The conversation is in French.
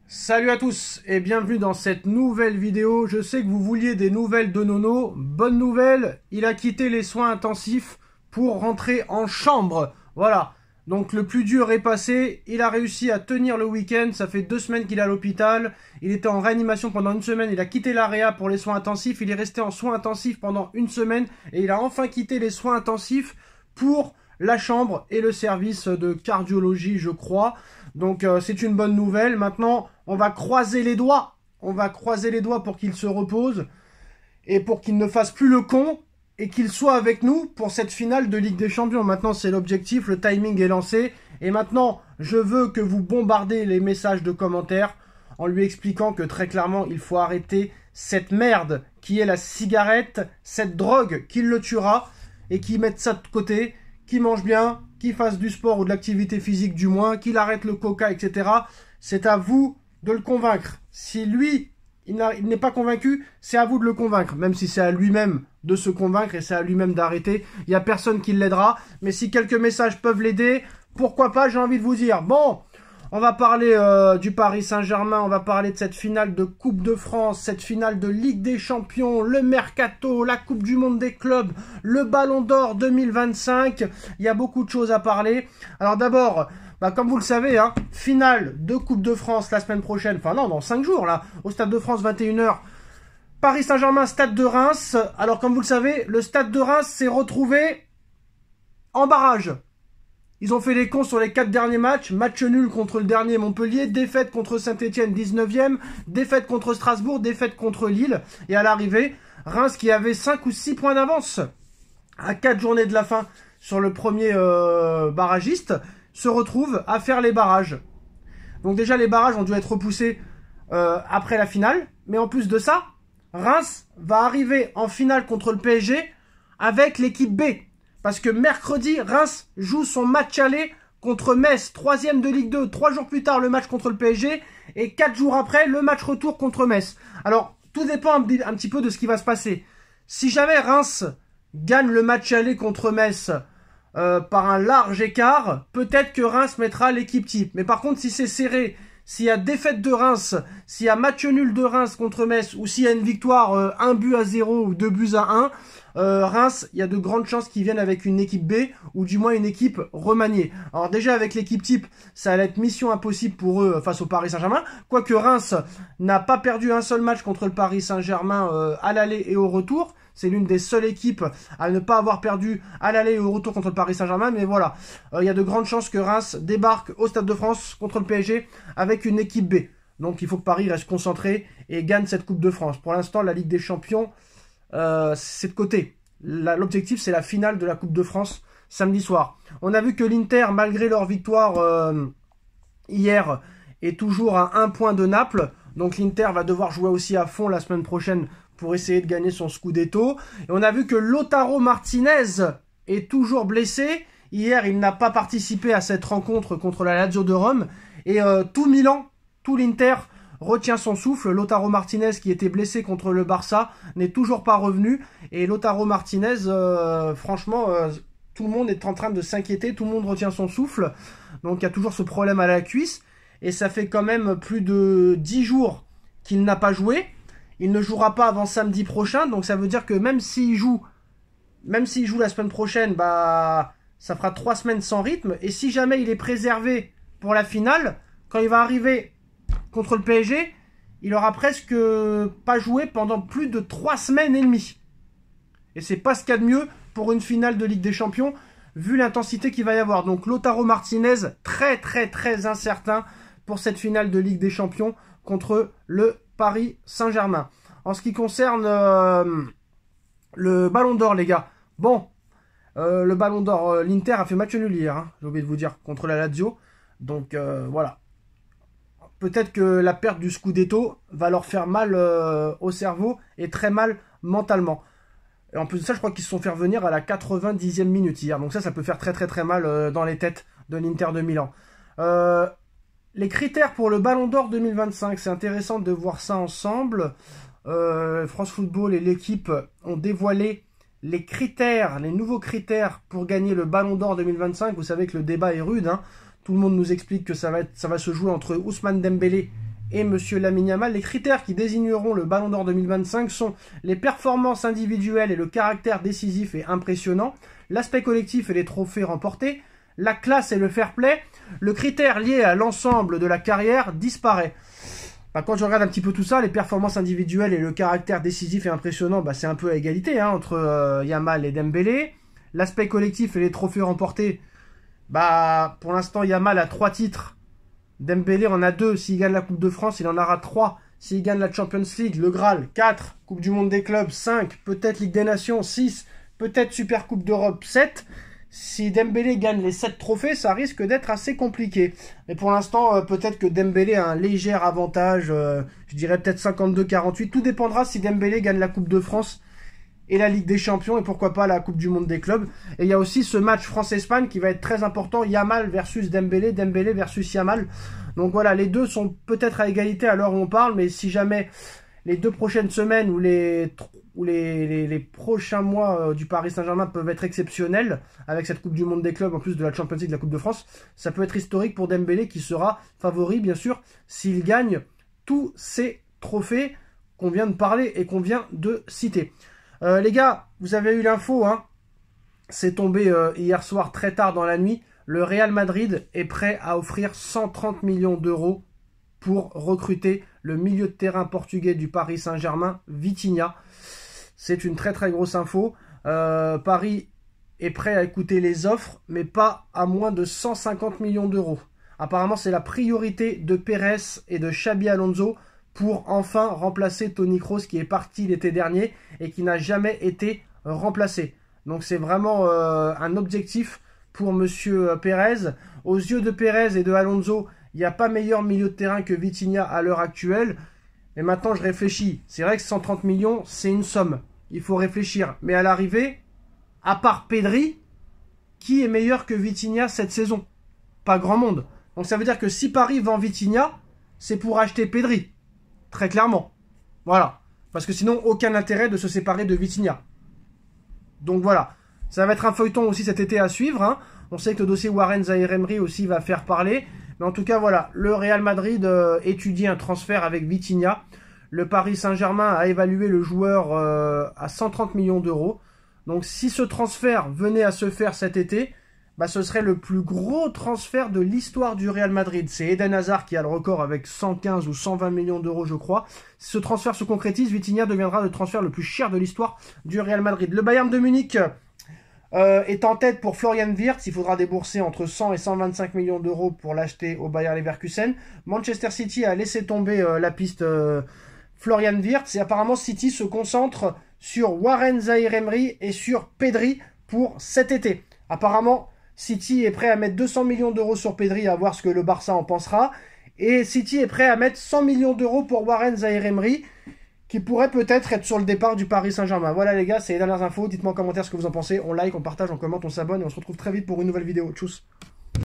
Salut à tous et bienvenue dans cette nouvelle vidéo. Je sais que vous vouliez des nouvelles de Nono. Bonne nouvelle, il a quitté les soins intensifs pour rentrer en chambre. Voilà, donc le plus dur est passé. Il a réussi à tenir le week-end. Ça fait 2 semaines qu'il est à l'hôpital. Il était en réanimation pendant 1 semaine. Il a quitté l'AREA pour les soins intensifs. Il est resté en soins intensifs pendant 1 semaine. Et il a enfin quitté les soins intensifs pour la chambre et le service de cardiologie, je crois. Donc c'est une bonne nouvelle. Maintenant, on va croiser les doigts. On va croiser les doigts pour qu'il se repose et pour qu'il ne fasse plus le con et qu'il soit avec nous pour cette finale de Ligue des Champions. Maintenant, c'est l'objectif. Le timing est lancé. Et maintenant, je veux que vous bombardez les messages de commentaires en lui expliquant que très clairement, il faut arrêter cette merde qui est la cigarette, cette drogue qui le tuera et qu'il mette ça de côté, qu'il mange bien, qu'il fasse du sport ou de l'activité physique du moins, qu'il arrête le coca, etc. C'est à vous de le convaincre. Si lui, il n'est pas convaincu, c'est à vous de le convaincre. Même si c'est à lui-même de se convaincre et c'est à lui-même d'arrêter. Il n'y a personne qui l'aidera. Mais si quelques messages peuvent l'aider, pourquoi pas, j'ai envie de vous dire. Bon, on va parler du Paris Saint-Germain, on va parler de cette finale de Coupe de France, cette finale de Ligue des Champions, le Mercato, la Coupe du Monde des clubs, le Ballon d'Or 2025. Il y a beaucoup de choses à parler. Alors d'abord, comme vous le savez, finale de Coupe de France la semaine prochaine, enfin non, dans 5 jours là, au Stade de France, 21h. Paris Saint-Germain, Stade de Reims. Alors comme vous le savez, le Stade de Reims s'est retrouvé en barrage. Ils ont fait les cons sur les 4 derniers matchs. Match nul contre le dernier Montpellier, défaite contre Saint-Etienne 19e, défaite contre Strasbourg, défaite contre Lille. Et à l'arrivée, Reims qui avait 5 ou 6 points d'avance à 4 journées de la fin sur le premier barragiste, se retrouve à faire les barrages. Donc déjà les barrages ont dû être repoussés après la finale. Mais en plus de ça, Reims va arriver en finale contre le PSG avec l'équipe B. Parce que mercredi, Reims joue son match aller contre Metz, 3e de Ligue 2. 3 jours plus tard, le match contre le PSG. Et 4 jours après, le match retour contre Metz. Alors, tout dépend un petit peu de ce qui va se passer. Si jamais Reims gagne le match aller contre Metz par un large écart, peut-être que Reims mettra l'équipe type. Mais par contre, si c'est serré, s'il y a défaite de Reims, s'il y a match nul de Reims contre Metz, ou s'il y a une victoire 1-0 ou 2-1, Reims, il y a de grandes chances qu'ils viennent avec une équipe B, ou du moins une équipe remaniée. Alors déjà avec l'équipe type, ça va être mission impossible pour eux face au Paris Saint-Germain. Quoique Reims n'a pas perdu un seul match contre le Paris Saint-Germain à l'aller et au retour. C'est l'une des seules équipes à ne pas avoir perdu à l'aller et au retour contre le Paris Saint-Germain. Mais voilà, il y a de grandes chances que Reims débarque au Stade de France contre le PSG avec une équipe B. Donc il faut que Paris reste concentré et gagne cette Coupe de France. Pour l'instant, la Ligue des Champions, c'est de côté. L'objectif, c'est la finale de la Coupe de France samedi soir. On a vu que l'Inter, malgré leur victoire hier, est toujours à 1 point de Naples. Donc l'Inter va devoir jouer aussi à fond la semaine prochaine pour essayer de gagner son Scudetto. Et on a vu que Lautaro Martinez est toujours blessé. Hier, il n'a pas participé à cette rencontre contre la Lazio de Rome. Et tout Milan, tout l'Inter retient son souffle. Lautaro Martinez, qui était blessé contre le Barça, n'est toujours pas revenu. Et Lautaro Martinez, franchement, tout le monde est en train de s'inquiéter. Tout le monde retient son souffle. Donc il y a toujours ce problème à la cuisse. Et ça fait quand même plus de 10 jours qu'il n'a pas joué. Il ne jouera pas avant samedi prochain. Donc ça veut dire que même s'il joue la semaine prochaine, ça fera 3 semaines sans rythme. Et si jamais il est préservé pour la finale, quand il va arriver contre le PSG, il aura presque pas joué pendant plus de 3 semaines et demie. Et c'est pas ce qu'il y a de mieux pour une finale de Ligue des Champions, vu l'intensité qu'il va y avoir. Donc Lautaro Martinez, très très très incertain pour cette finale de Ligue des Champions contre le Paris Saint-Germain. En ce qui concerne le Ballon d'Or, les gars. Bon, le Ballon d'Or, l'Inter a fait match nul hier, j'ai oublié de vous dire, contre la Lazio. Donc voilà. Peut-être que la perte du Scudetto va leur faire mal au cerveau et très mal mentalement. Et en plus de ça, je crois qu'ils se sont fait revenir à la 90e minute hier. Donc ça peut faire très très très mal dans les têtes de l'Inter de Milan. Les critères pour le Ballon d'Or 2025, c'est intéressant de voir ça ensemble. France Football et l'équipe ont dévoilé les critères, les nouveaux critères pour gagner le Ballon d'Or 2025. Vous savez que le débat est rude, Tout le monde nous explique que ça va se jouer entre Ousmane Dembélé et Monsieur Lamine Yamal. Les critères qui désigneront le Ballon d'Or 2025 sont les performances individuelles et le caractère décisif et impressionnant, l'aspect collectif et les trophées remportés, la classe et le fair play. Le critère lié à l'ensemble de la carrière disparaît. Quand je regarde un petit peu tout ça, les performances individuelles et le caractère décisif et impressionnant, c'est un peu à égalité entre Yamal et Dembélé. L'aspect collectif et les trophées remportés, pour l'instant Yamal a 3 titres. Dembélé en a 2. S'il gagne la Coupe de France, il en aura 3. S'il gagne la Champions League, le Graal, 4. Coupe du Monde des clubs, 5. Peut-être Ligue des Nations, 6. Peut-être Super Coupe d'Europe, 7. Si Dembélé gagne les 7 trophées, ça risque d'être assez compliqué. Mais pour l'instant, peut-être que Dembélé a un léger avantage. Je dirais peut-être 52-48. Tout dépendra si Dembélé gagne la Coupe de France et la Ligue des Champions. Et pourquoi pas la Coupe du Monde des clubs. Et il y a aussi ce match France-Espagne qui va être très important. Yamal versus Dembélé. Dembélé versus Yamal. Donc voilà, les deux sont peut-être à égalité à l'heure où on parle. Mais si jamais les 2 prochaines semaines ou les prochains mois du Paris Saint-Germain peuvent être exceptionnels avec cette Coupe du Monde des clubs en plus de la Champions League, de la Coupe de France, ça peut être historique pour Dembélé qui sera favori bien sûr s'il gagne tous ces trophées qu'on vient de parler et qu'on vient de citer. Les gars, vous avez eu l'info, hein, c'est tombé hier soir très tard dans la nuit, le Real Madrid est prêt à offrir 130 millions d'euros pour recruter le milieu de terrain portugais du Paris Saint-Germain, Vitinha. C'est une très très grosse info. Paris est prêt à écouter les offres, mais pas à moins de 150 millions d'euros. Apparemment, c'est la priorité de Pérez et de Xabi Alonso pour enfin remplacer Toni Kroos qui est parti l'été dernier et qui n'a jamais été remplacé. Donc c'est vraiment un objectif pour Monsieur Pérez. Aux yeux de Pérez et de Alonso, il n'y a pas meilleur milieu de terrain que Vitinha à l'heure actuelle. Mais maintenant, je réfléchis. C'est vrai que 130 millions, c'est une somme. Il faut réfléchir. Mais à l'arrivée, à part Pedri, qui est meilleur que Vitinha cette saison? Pas grand monde. Donc ça veut dire que si Paris vend Vitinha, c'est pour acheter Pedri. Très clairement. Voilà. Parce que sinon, aucun intérêt de se séparer de Vitinha. Donc voilà. Ça va être un feuilleton aussi cet été à suivre, hein. On sait que le dossier Warren Zaïre-Emery aussi va faire parler. Mais en tout cas, voilà, le Real Madrid étudie un transfert avec Vitinha. Le Paris Saint-Germain a évalué le joueur à 130 millions d'euros. Donc si ce transfert venait à se faire cet été, ce serait le plus gros transfert de l'histoire du Real Madrid. C'est Eden Hazard qui a le record avec 115 ou 120 millions d'euros, je crois. Si ce transfert se concrétise, Vitinha deviendra le transfert le plus cher de l'histoire du Real Madrid. Le Bayern de Munich est en tête pour Florian Wirtz. Il faudra débourser entre 100 et 125 millions d'euros pour l'acheter au Bayer Leverkusen. Manchester City a laissé tomber la piste Florian Wirtz. Et apparemment, City se concentre sur Warren Zaïre-Emery et sur Pedri pour cet été. Apparemment, City est prêt à mettre 200 millions d'euros sur Pedri, à voir ce que le Barça en pensera. Et City est prêt à mettre 100 millions d'euros pour Warren Zaïre-Emery, qui pourrait peut-être être sur le départ du Paris Saint-Germain. Voilà les gars, c'est les dernières infos. Dites-moi en commentaire ce que vous en pensez. On like, on partage, on commente, on s'abonne et on se retrouve très vite pour une nouvelle vidéo. Tchuss.